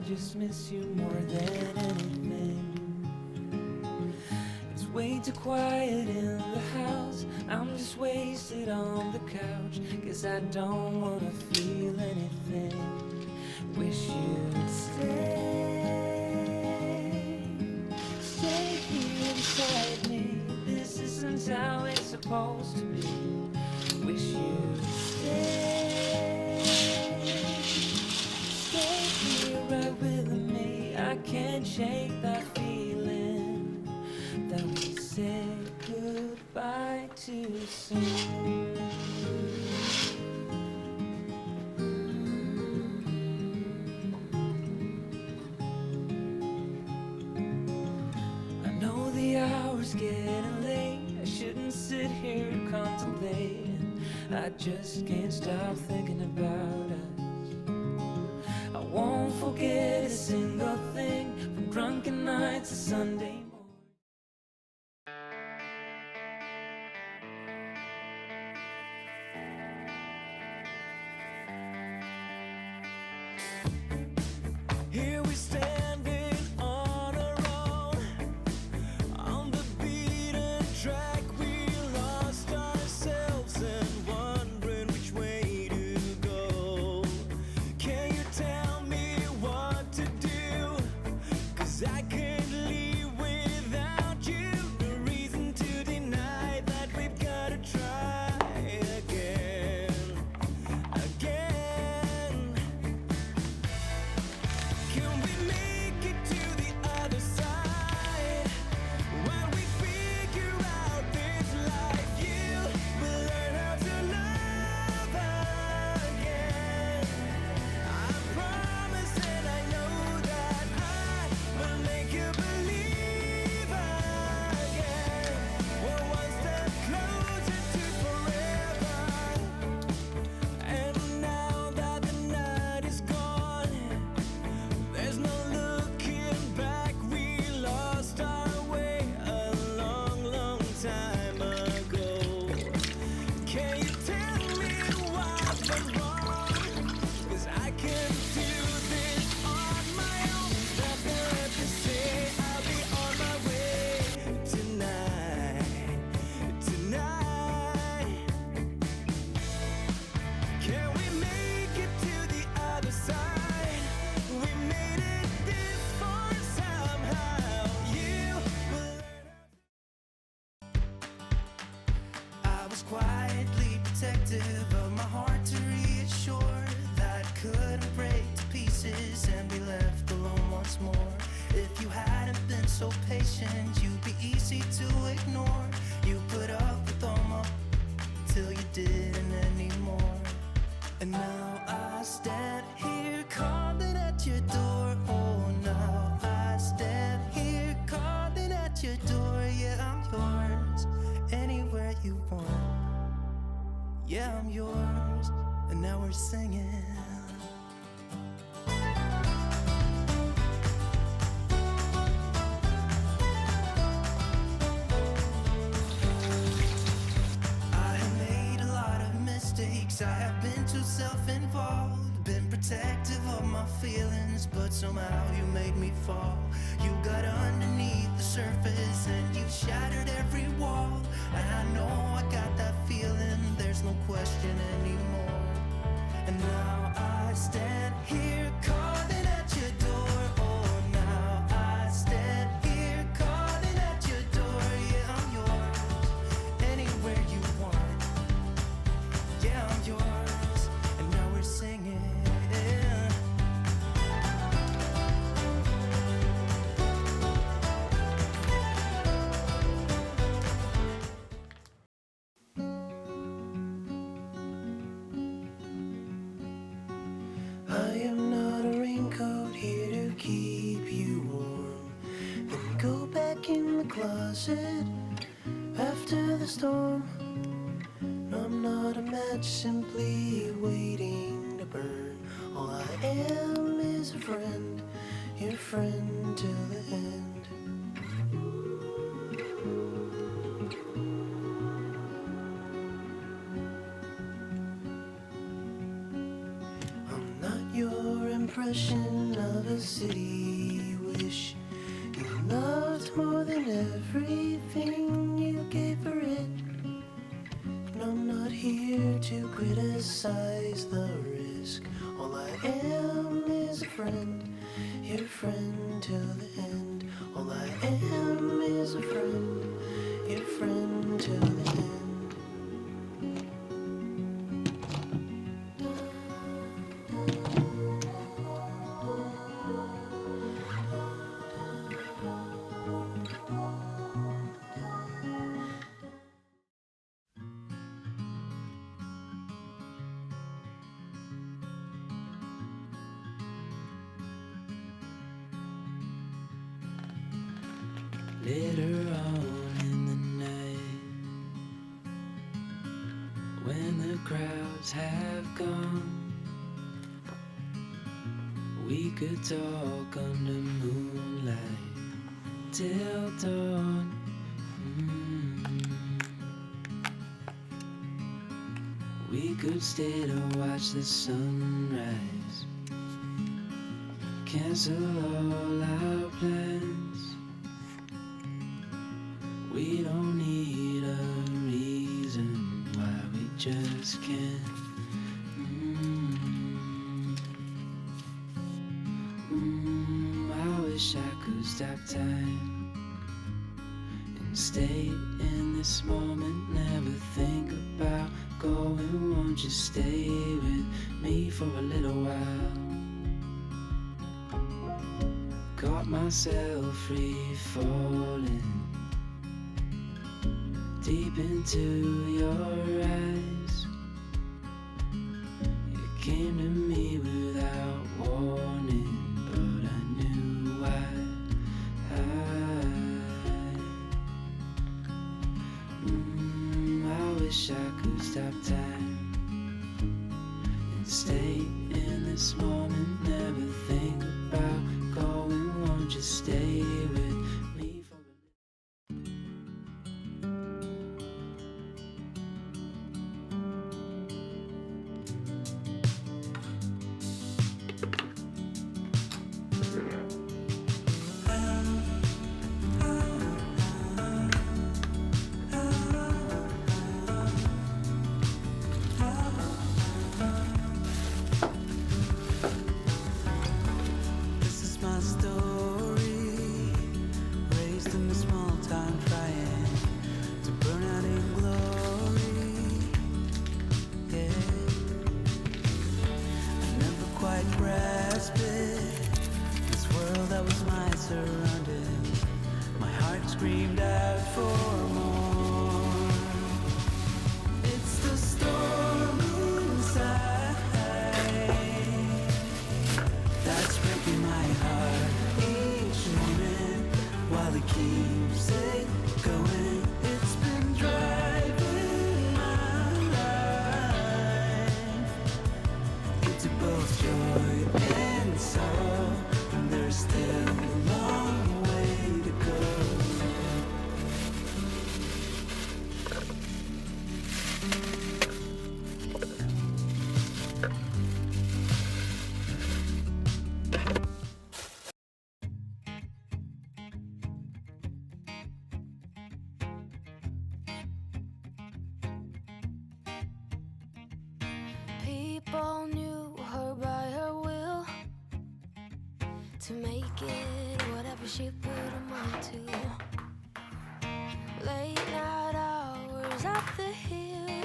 just miss you more than anything. It's way too quiet in the house. I'm just wasted on the couch. Guess I don't wanna feel anything. Wish you'd stay here beside me. This isn't how it's supposed to be. Wish you'd stay here right with me. I can't shake that feeling that we said goodbye too soon. I know the hour's getting late. I shouldn't sit here contemplating. I just can't stop thinking about us. I won't forget a single thing, from drunken nights to Sunday morning. Here we standing on our own, on the beaten track. We lost ourselves and wondering which way to go. Can you tell me what to do? 'Cause I can't leave without you. No reason to deny that we've gotta try again, again. Can we make it to the other side? When we figure out this life, you will learn how to love again. I promise and I know that I will make you believe again. We're one step closer to forever. And now that the night is gone, there's no looking back. We lost our way a long, long time ago. Can you tell me what went wrong? 'Cause I can't do this on my own. Nothing left to say. I'll be on my way tonight, tonight. Can we make it to the other side? We made it this far somehow. You will learn. I was quietly protective of my heart to reassure that it couldn't break to pieces and be left alone once more. If you hadn't been so patient, you'd be easy to ignore. You put up with all my till you didn't anymore. And now I stand here calling at your door. Oh, now I stand here calling at your door. Yeah, I'm yours, anywhere you want. Yeah, I'm yours, and now we're singing. I have made a lot of mistakes. I have been too self-involved, been protective of my feelings, but somehow you made me fall. You got underneath the surface and you shattered every wall. And I know I got that feeling, there's no question anymore. And now I stand here calling at your door. Oh, now I stand here calling at your door. Yeah, I'm yours, anywhere you want. Yeah, I'm yours, and now we're singing. I am not a raincoat here to keep you warm. Then go back in the closet after the storm. I'm not a match simply waiting to burn. All I am is a friend, your friend till the end. I'm not your impression of of a city you wish you loved more than everything you gave for it. And I'm not here to criticize the risk. All I am is a friend, your friend till the end. All I am is a friend, your friend till the end. Later on in the night, when the crowds have gone, we could talk under moonlight till dawn. We could stay to watch the sunrise, cancel all our plans. We don't need a reason why we just can't. I wish I could stop time and stay in this moment, never think about going. Won't you stay with me for a little while? Caught myself free falling deep into your eyes. You came to me without warning, but I knew why. I wish I could stop time and stay in this moment, never think about going. Won't you stay with me for a This is my story, raised in a small town, trying to burn out in glory. Yeah, I never quite grasped it. This world that was my surrounding, my heart screamed out for more. It's the storm inside that's breaking my heart each moment while it keeps it going. It's been driving my life into both joy and sorrow, and there's still a long way to go. People knew her by her will to make it whatever she put her mind to. Late night hours at the hill,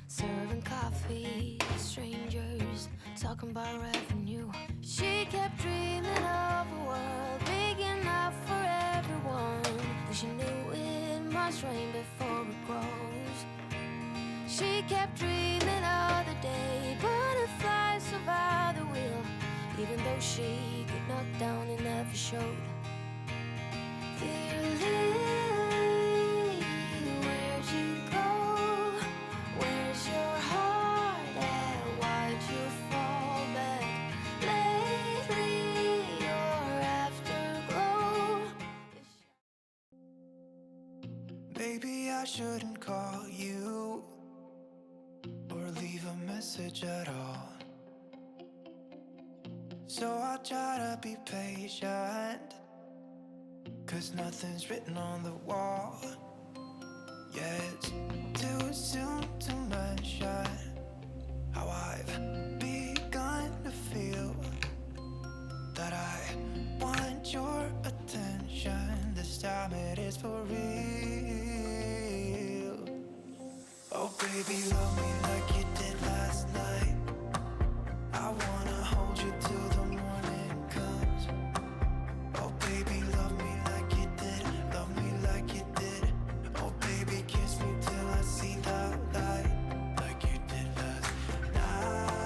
serving coffee to strangers, talking about revenue. She kept dreaming of a world big enough for everyone, but she knew it must rain before it grows. She kept dreaming of the day butterflies survived the wheel, even though she got knocked down and never showed. Dear Lily, where'd you go? Where's your heart at? Why'd you fall back? Lately, your afterglow is Maybe I shouldn't call you or leave a message at all. So I try to be patient, 'cause nothing's written on the wall. Yeah, it's too soon to mention how I've begun to feel that I want your attention. This time it is for real. Oh baby, love me like you did last night. I wanna hold you till the morning comes. Oh baby, love me like you did, love me like you did. Oh baby, kiss me till I see the light, like you did last night.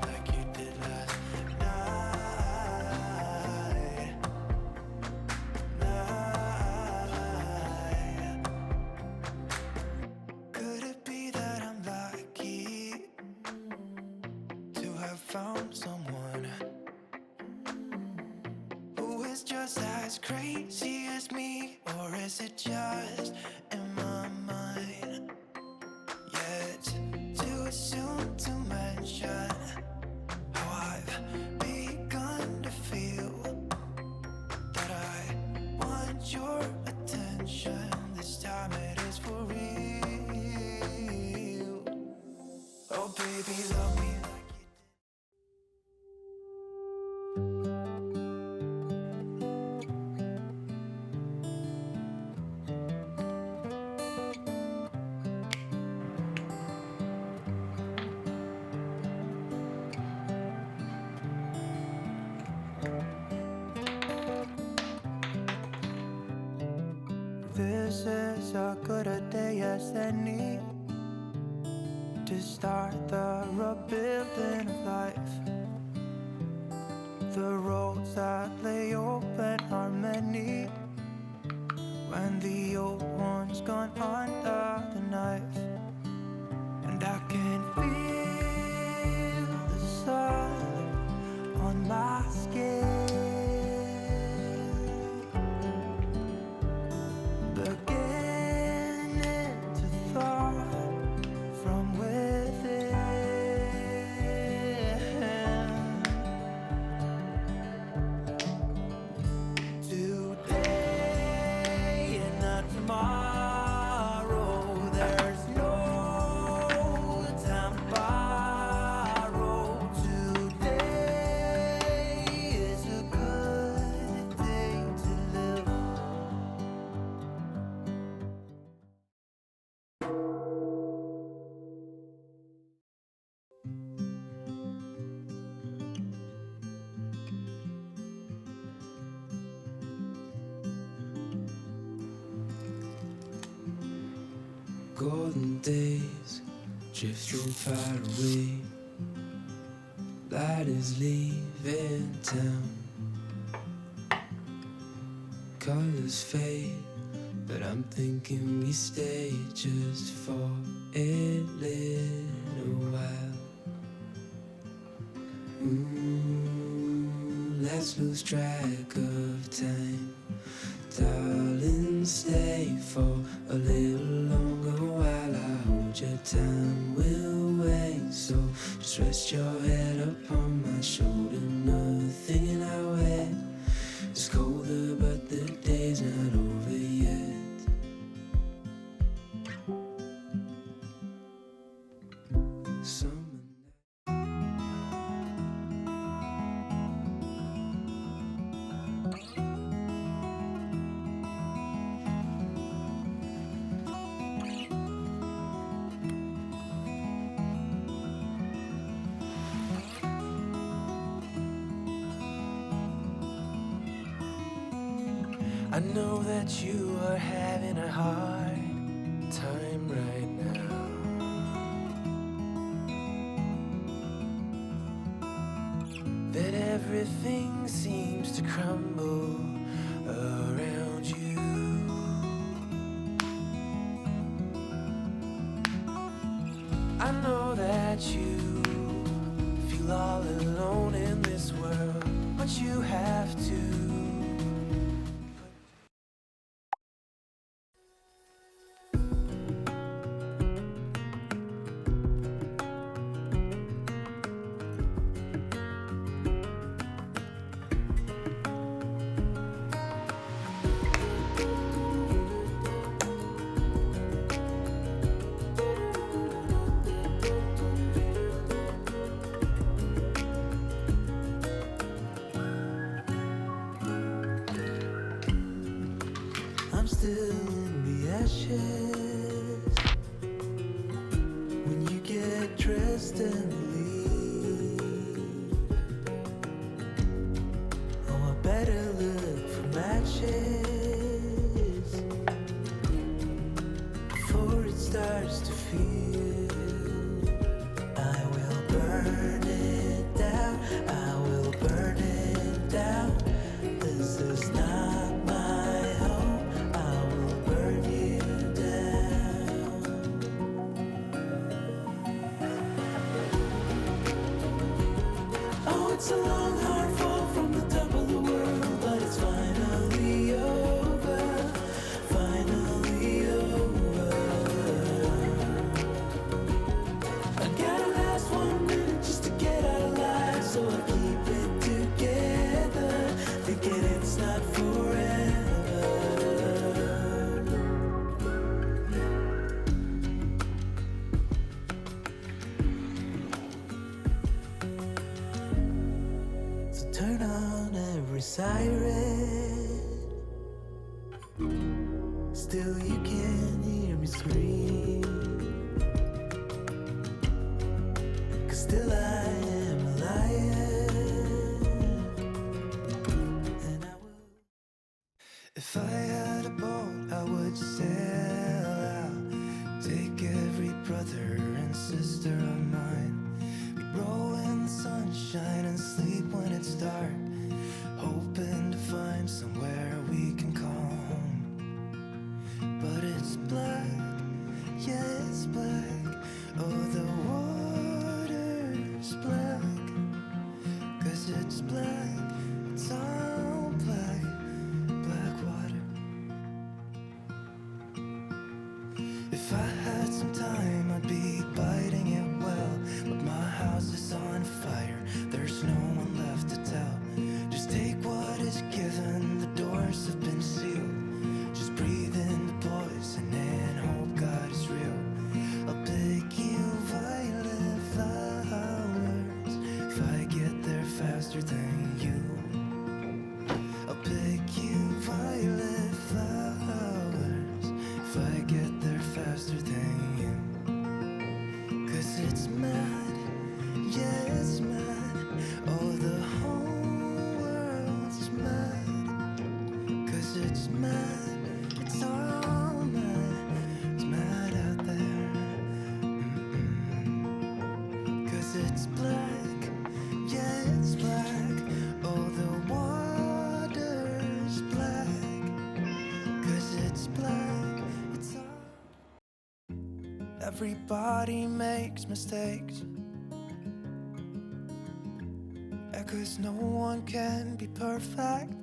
Like you did last night. Could it be that I'm lucky to have found someone who is just as crazy as me? Or is it just in my mind? Yeah, it's too soon to mention how I've begun to feel that I want your attention. This time it is for real. Oh baby, love me like you did. This is as good a day as any to start the rebuilding of life. The roads that lay open are many when the old one's gone under the knife. And I can feel the sun on my skin, beginning to thaw from within. Today and not tomorrow, there's no time to borrow. Today is a good day to live. Golden days drifting far away. Light is leaving town. Colors fade, but I'm thinking we stay just for a little while. Let's lose track of time. Darling, stay for a little longer while I hold your time. We'll wait, so just rest your head upon my shoulder. Nothing in our way is colder, but the day's not over yet. Summer I know that you are having a hard time right now. That everything seems to crumble around you. I know that you feel all alone in this world, but you have to. still in the ashes. When you get dressed and leave, oh, I better look for matches before it starts to feel. I will burn it down, I will burn it down. This is not my home, I will burn you down. Oh, it's a long hard fall from the top of the world, but it's finally over, finally over. I gotta last 1 minute just to get out alive, so I keep it together, thinking it's not forever. So turn on every siren, still you can't hear me scream, 'cause still I am a lion, and I will. If I had a boat, I would sail out, take every brother and sister of mine. We'd roll in the sunshine and sleep when it's dark, hoping to find somewhere we can call home. But it's black, yeah, it's black. Oh, the water's black, 'cause it's black, it's all black, black water. If I had some time, I'd be biting it well, but my house is on fire, there's no one left to tell. Just take what is given, the doors have been sealed. Just breathe in the poison and hope God is real. I'll pick you violet flowers if I get there faster than you. I'll pick you violet flowers if I get there faster than you. 'Cause it's mad, yeah, it's mad. Oh, the whole world's mad. 'Cause it's mad, it's all mad. It's mad out there. 'Cause it's black, yeah, it's black. Oh, the water's black. 'Cause it's black, it's all. Everybody makes mistakes, yeah, 'cause no one can be perfect.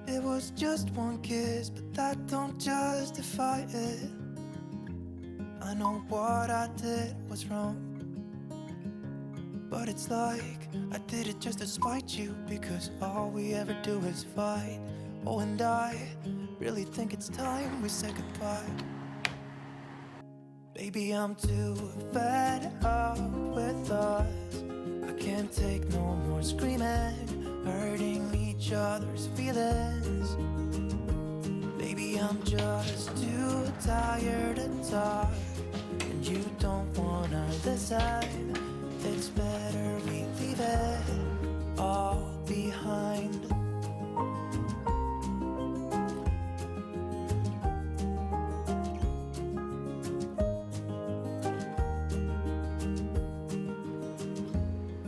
It was just one kiss, but that don't justify it. I know what I did was wrong, but it's like I did it just to spite you, because all we ever do is fight. Oh, and I really think it's time we say goodbye. Baby, I'm too fed up with us. I can't take no more screaming, hurting each other's feelings. Baby, I'm just too tired to talk, and you don't wanna listen. It's better we leave it all behind.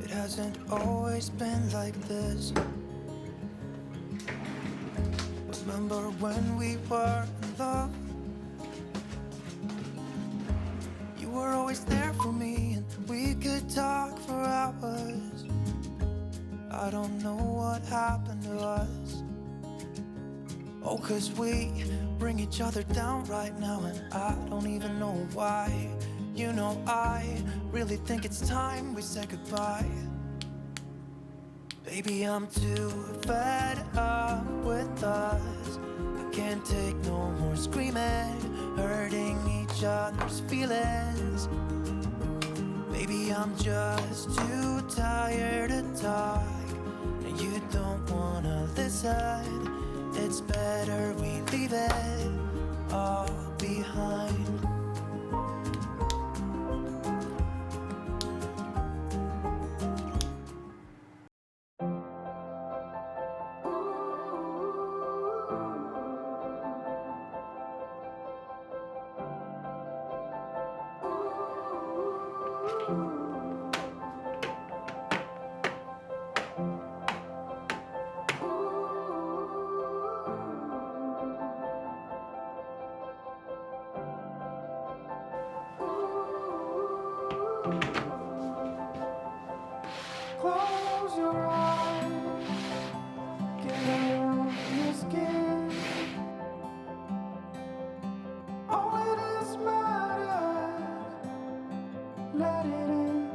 It hasn't always been like this. Remember when we were in love? You were always there for me, and we could talk for hours. I don't know what happened to us. Oh, 'cause we bring each other down right now, and I don't even know why. You know, I really think it's time we say goodbye. Baby, I'm too fed up with us. I can't take no more screaming, hurting each other's feelings. Baby, I'm just too tired to talk, and you don't wanna listen. It's better we leave it all behind. Close your eyes, get out your skin. Only this matters, let it in.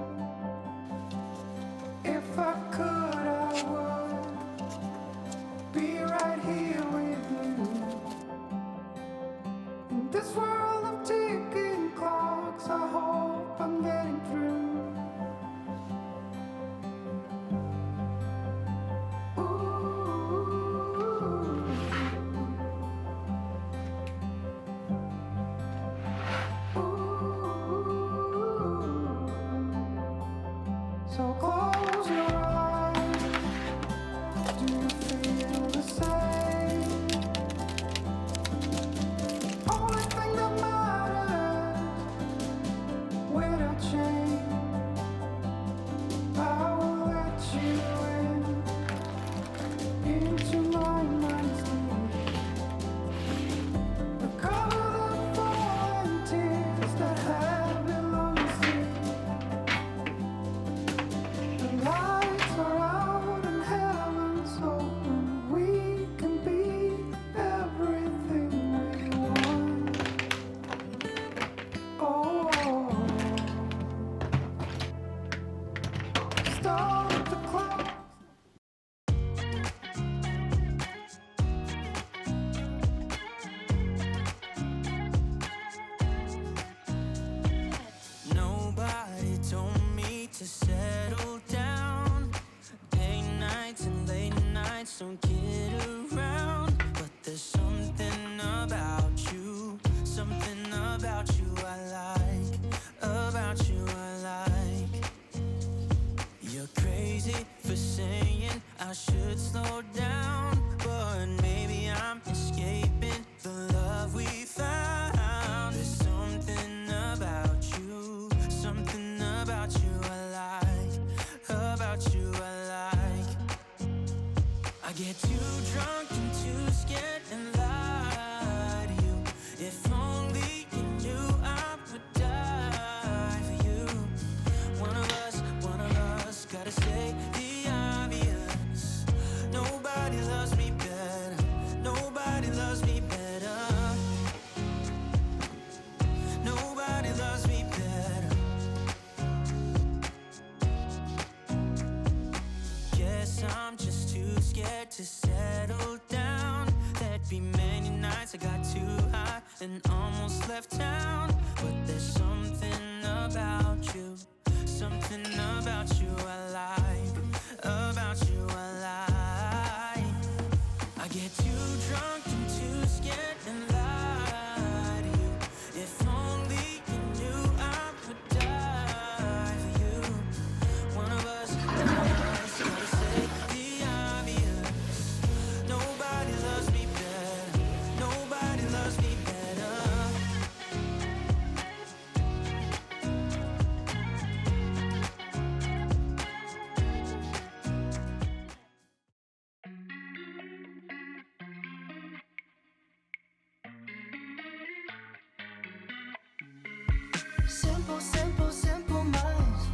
If I could, I would be right here with you. In this world of ticking clocks, I hope I'm getting through. So close your eyes. Do you feel the same? Only thing that matters without change. I will let you into my mind's deep. Recover the fallen tears that have been long asleep. The lights are out and heaven's open. We can be everything we want. Oh, stop the clock. Nobody told me to settle down. Day nights and late nights don't get around. But there's something about you I like, about you I like. You're crazy for saying I should slow down, but maybe I'm escaping the love we found. There's something about you I like, about you I like. I get too drunk and too scared and lie to you. If only you knew I would die for you. One of us gotta say the obvious. Nobody loves me better. Nobody loves me better. Nobody loves me better. Guess I'm just too scared to settle down. There'd be many nights I got too high and almost left town. But there's something about you I like, about you I like. I get too drunk and too scared and lie to you. If only you knew I would die for you. One of us gotta say the obvious. Nobody loves me better. Nobody loves me better. Simple, simple, simple minds.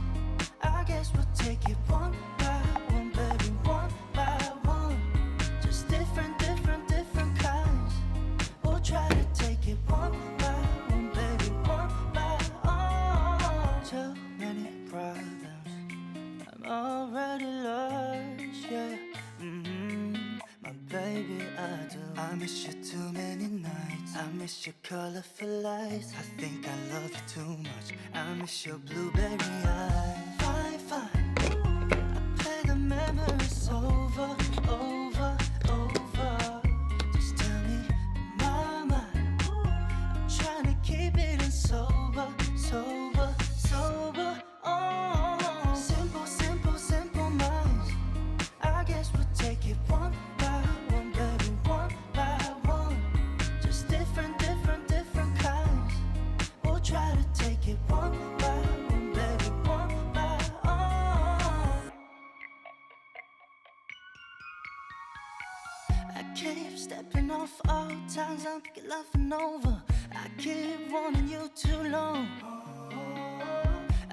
I guess we'll take it one by one, baby, one by one. Just different, different, different kinds. We'll try to take it one by one, baby, one by one. Too many problems, I'm already lost, yeah. My baby, I do. I miss you too many nights. I miss your colorful lights. I think I love you too much. I miss your blueberry eyes. Fine, fine. I play the memories over, over, over. keep stepping off all times I'm picking laughing over. I keep wanting you too long.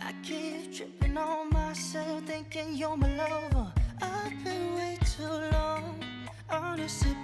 I keep tripping on myself thinking you're my lover. I've been way too long. Honestly